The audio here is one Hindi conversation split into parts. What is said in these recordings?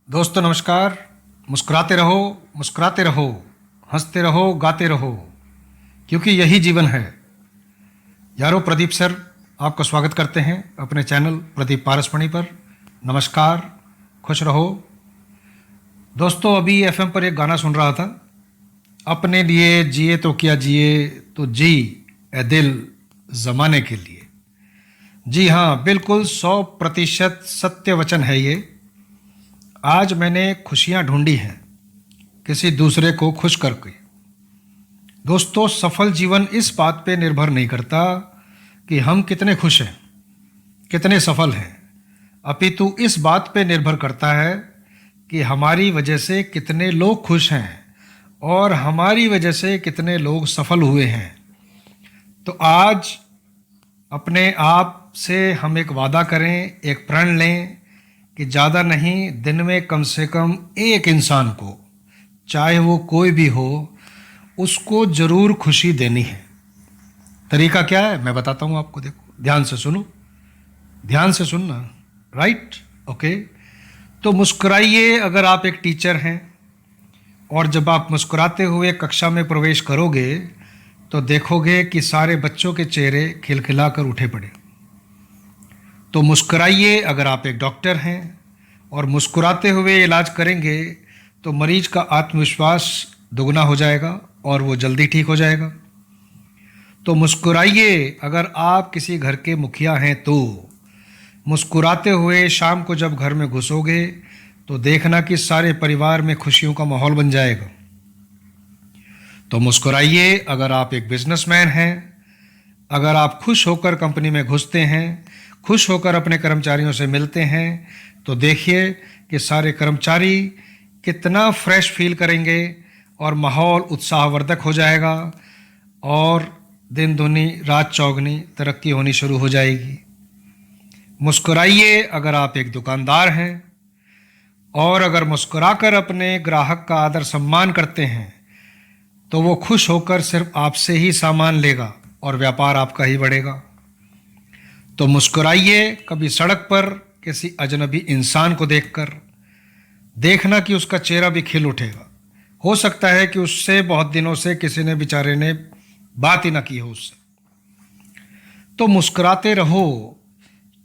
दोस्तों नमस्कार। मुस्कुराते रहो, हंसते रहो, गाते रहो, क्योंकि यही जीवन है। यारो, प्रदीप सर आपका स्वागत करते हैं अपने चैनल प्रदीप पारसमणि पर। नमस्कार, खुश रहो। दोस्तों, अभी एफएम पर एक गाना सुन रहा था। अपने लिए जिए तो क्या जिए, तो जी ए दिल ज़माने के लिए। जी हाँ, बिल्कुल 100% सत्य वचन है ये। आज मैंने खुशियाँ ढूंढी हैं किसी दूसरे को खुश करके। दोस्तों, सफल जीवन इस बात पे निर्भर नहीं करता कि हम कितने खुश हैं, कितने सफल हैं, अपितु इस बात पे निर्भर करता है कि हमारी वजह से कितने लोग खुश हैं और हमारी वजह से कितने लोग सफल हुए हैं। तो आज अपने आप से हम एक वादा करें, एक प्रण लें कि ज़्यादा नहीं, दिन में कम से कम एक इंसान को, चाहे वो कोई भी हो, उसको ज़रूर खुशी देनी है। तरीका क्या है मैं बताता हूँ आपको। देखो, ध्यान से सुनो, ध्यान से सुनना। Right, okay. तो मुस्कुराइए अगर आप एक टीचर हैं, और जब आप मुस्कुराते हुए कक्षा में प्रवेश करोगे तो देखोगे कि सारे बच्चों के चेहरे खिलखिलाकर उठे पड़े। तो मुस्कुराइए अगर आप एक डॉक्टर हैं, और मुस्कुराते हुए इलाज करेंगे तो मरीज का आत्मविश्वास दुगना हो जाएगा और वो जल्दी ठीक हो जाएगा। तो मुस्कुराइए अगर आप किसी घर के मुखिया हैं, तो मुस्कुराते हुए शाम को जब घर में घुसोगे तो देखना कि सारे परिवार में खुशियों का माहौल बन जाएगा। तो मुस्कुराइए अगर आप एक बिजनेसमैन हैं, अगर आप खुश होकर कंपनी में घुसते हैं, खुश होकर अपने कर्मचारियों से मिलते हैं, तो देखिए कि सारे कर्मचारी कितना फ्रेश फील करेंगे और माहौल उत्साहवर्धक हो जाएगा और दिन दूनी रात चौगनी तरक्की होनी शुरू हो जाएगी। मुस्कुराइए अगर आप एक दुकानदार हैं, और अगर मुस्कुराकर अपने ग्राहक का आदर सम्मान करते हैं तो वो खुश होकर सिर्फ आपसे ही सामान लेगा और व्यापार आपका ही बढ़ेगा। तो मुस्कुराइए कभी सड़क पर किसी अजनबी इंसान को देखकर, देखना कि उसका चेहरा भी खिल उठेगा। हो सकता है कि उससे बहुत दिनों से किसी ने बेचारे ने बात ही ना की हो उससे। तो मुस्कुराते रहो,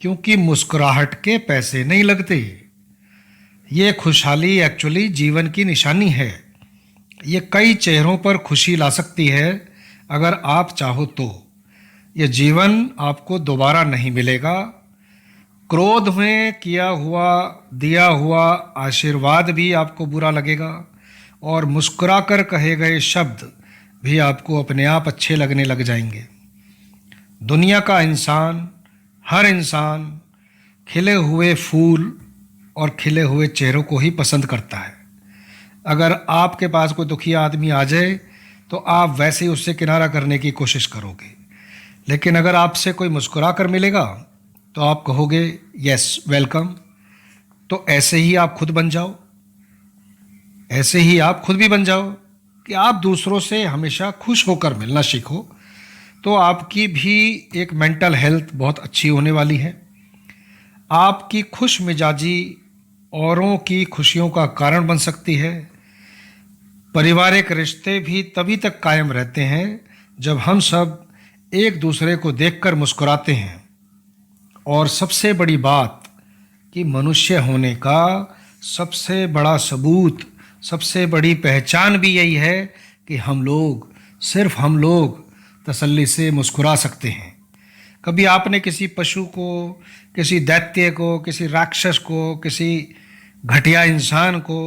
क्योंकि मुस्कुराहट के पैसे नहीं लगते। ये खुशहाली एक्चुअली जीवन की निशानी है। ये कई चेहरों पर खुशी ला सकती है अगर आप चाहो तो। ये जीवन आपको दोबारा नहीं मिलेगा। क्रोध में किया हुआ, दिया हुआ आशीर्वाद भी आपको बुरा लगेगा, और मुस्कुराकर कहे गए शब्द भी आपको अपने आप अच्छे लगने लग जाएंगे। दुनिया का इंसान, हर इंसान खिले हुए फूल और खिले हुए चेहरों को ही पसंद करता है। अगर आपके पास कोई दुखिया आदमी आ जाए तो आप वैसे ही उससे किनारा करने की कोशिश करोगे, लेकिन अगर आपसे कोई मुस्कुरा कर मिलेगा तो आप कहोगे यस वेलकम। तो ऐसे ही आप खुद बन जाओ, ऐसे ही आप खुद भी बन जाओ कि आप दूसरों से हमेशा खुश होकर मिलना सीखो। तो आपकी भी एक मेंटल हेल्थ बहुत अच्छी होने वाली है। आपकी खुश मिजाजी औरों की खुशियों का कारण बन सकती है। पारिवारिक रिश्ते भी तभी तक कायम रहते हैं जब हम सब एक दूसरे को देखकर मुस्कुराते हैं। और सबसे बड़ी बात कि मनुष्य होने का सबसे बड़ा सबूत, सबसे बड़ी पहचान भी यही है कि हम लोग, सिर्फ हम लोग तसल्ली से मुस्कुरा सकते हैं। कभी आपने किसी पशु को, किसी दैत्य को, किसी राक्षस को, किसी घटिया इंसान को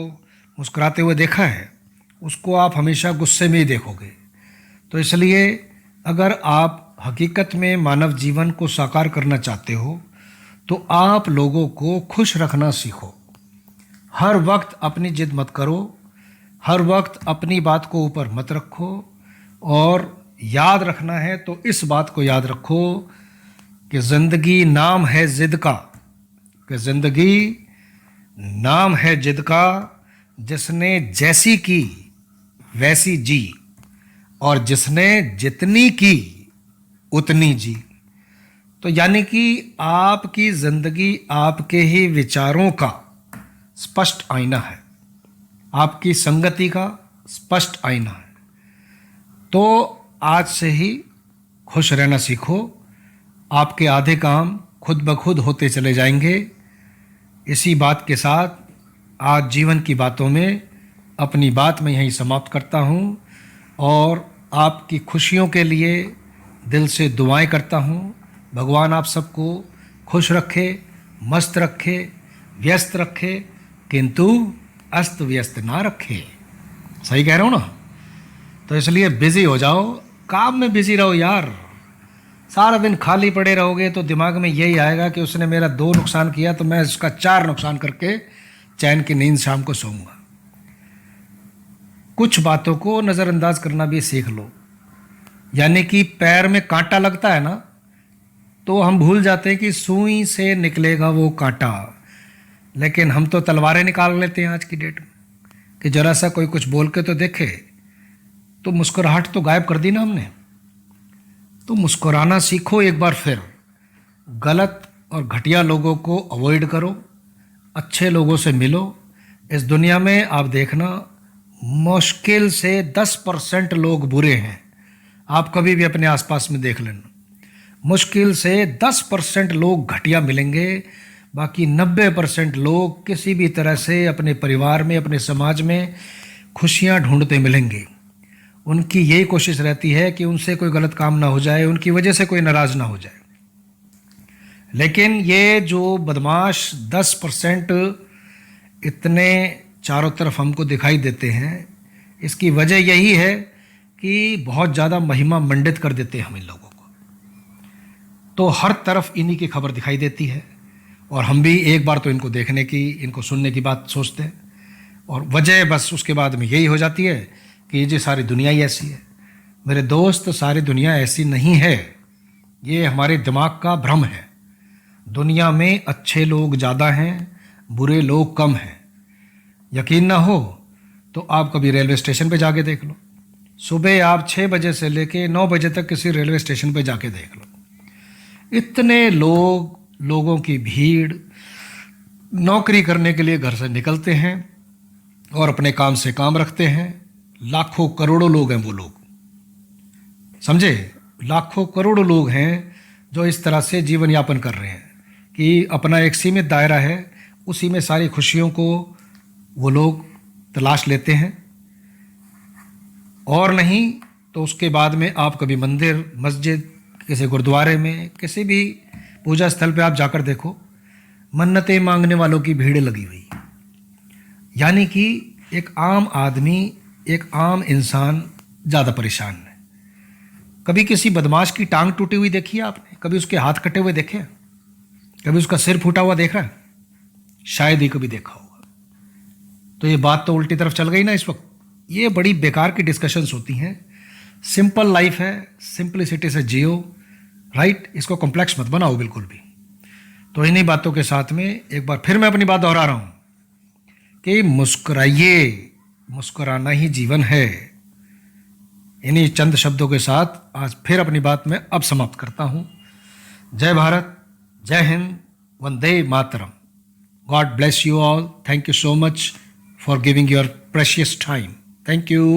मुस्कुराते हुए देखा है? उसको आप हमेशा गुस्से में ही देखोगे। तो इसलिए अगर आप हकीकत में मानव जीवन को साकार करना चाहते हो तो आप लोगों को खुश रखना सीखो। हर वक्त अपनी जिद मत करो, हर वक्त अपनी बात को ऊपर मत रखो, और याद रखना है तो इस बात को याद रखो कि ज़िंदगी नाम है जिद का, कि ज़िंदगी नाम है जिद का, जिसने जैसी की वैसी जी, और जिसने जितनी की उतनी जी। तो यानी कि आपकी ज़िंदगी आपके ही विचारों का स्पष्ट आईना है, आपकी संगति का स्पष्ट आईना है। तो आज से ही खुश रहना सीखो, आपके आधे काम खुद ब खुद होते चले जाएंगे। इसी बात के साथ आज जीवन की बातों में अपनी बात मैं यहीं समाप्त करता हूँ और आपकी खुशियों के लिए दिल से दुआएं करता हूँ। भगवान आप सबको खुश रखे, मस्त रखे, व्यस्त रखे, किंतु अस्त व्यस्त ना रखे। सही कह रहा हूँ ना? तो इसलिए बिजी हो जाओ, काम में बिजी रहो यार। सारा दिन खाली पड़े रहोगे तो दिमाग में यही आएगा कि उसने मेरा 2 नुकसान किया तो मैं उसका 4 नुकसान करके चैन की नींद शाम को सोऊंगा। कुछ बातों को नज़रअंदाज करना भी सीख लो। यानी कि पैर में कांटा लगता है ना, तो हम भूल जाते हैं कि सुई से निकलेगा वो कांटा, लेकिन हम तो तलवारें निकाल लेते हैं आज की डेट में कि जरा सा कोई कुछ बोल के तो देखे, तो मुस्कुराहट तो गायब कर दी ना हमने। तो मुस्कुराना सीखो एक बार फिर। गलत और घटिया लोगों को अवॉइड करो, अच्छे लोगों से मिलो। इस दुनिया में आप देखना, मुश्किल से 10% लोग बुरे हैं। आप कभी भी अपने आसपास में देख लेना, मुश्किल से 10% लोग घटिया मिलेंगे, बाकी 90% लोग किसी भी तरह से अपने परिवार में, अपने समाज में खुशियां ढूंढते मिलेंगे। उनकी यही कोशिश रहती है कि उनसे कोई गलत काम ना हो जाए, उनकी वजह से कोई नाराज ना हो जाए। लेकिन ये जो बदमाश 10% इतने चारों तरफ हमको दिखाई देते हैं, इसकी वजह यही है कि बहुत ज़्यादा महिमा मंडित कर देते हैं हम इन लोगों को। तो हर तरफ इन्हीं की खबर दिखाई देती है और हम भी एक बार तो इनको देखने की, इनको सुनने की बात सोचते हैं, और वजह बस उसके बाद में यही हो जाती है कि ये सारी दुनिया ही ऐसी है। मेरे दोस्त, सारी दुनिया ऐसी नहीं है, ये हमारे दिमाग का भ्रम है। दुनिया में अच्छे लोग ज़्यादा हैं, बुरे लोग कम हैं। यकीन ना हो तो आप कभी रेलवे स्टेशन पे जाके देख लो। सुबह आप 6 बजे से लेके 9 बजे तक किसी रेलवे स्टेशन पे जाके देख लो, इतने लोगों की भीड़। नौकरी करने के लिए घर से निकलते हैं और अपने काम से काम रखते हैं। लाखों करोड़ों लोग हैं वो लोग, समझे? लाखों करोड़ों लोग हैं जो इस तरह से जीवन यापन कर रहे हैं कि अपना एक सीमित दायरा है, उसी में सारी खुशियों को वो लोग तलाश लेते हैं। और नहीं तो उसके बाद में आप कभी मंदिर, मस्जिद, किसी गुरुद्वारे में, किसी भी पूजा स्थल पे आप जाकर देखो, मन्नतें मांगने वालों की भीड़ लगी हुई। यानी कि एक आम आदमी, एक आम इंसान ज़्यादा परेशान है। कभी किसी बदमाश की टांग टूटी हुई देखी है आपने? कभी उसके हाथ कटे हुए देखे? कभी उसका सिर फूटा हुआ देखा है? शायद ही कभी देखा होगा। तो ये बात तो उल्टी तरफ चल गई ना इस वक्त। ये बड़ी बेकार की डिस्कशंस होती हैं। सिंपल लाइफ है, सिंपलिसिटी से जियो, राइट? इसको कॉम्प्लेक्स मत बनाओ बिल्कुल भी। तो इन्हीं बातों के साथ में एक बार फिर मैं अपनी बात दोहरा रहा हूँ कि मुस्कुराइए, मुस्कुराना ही जीवन है। इन्हीं चंद शब्दों के साथ आज फिर अपनी बात मैं अब समाप्त करता हूँ। जय भारत, जय Hind, Vande Mataram. God bless you all. Thank you so much for giving your precious time. Thank you.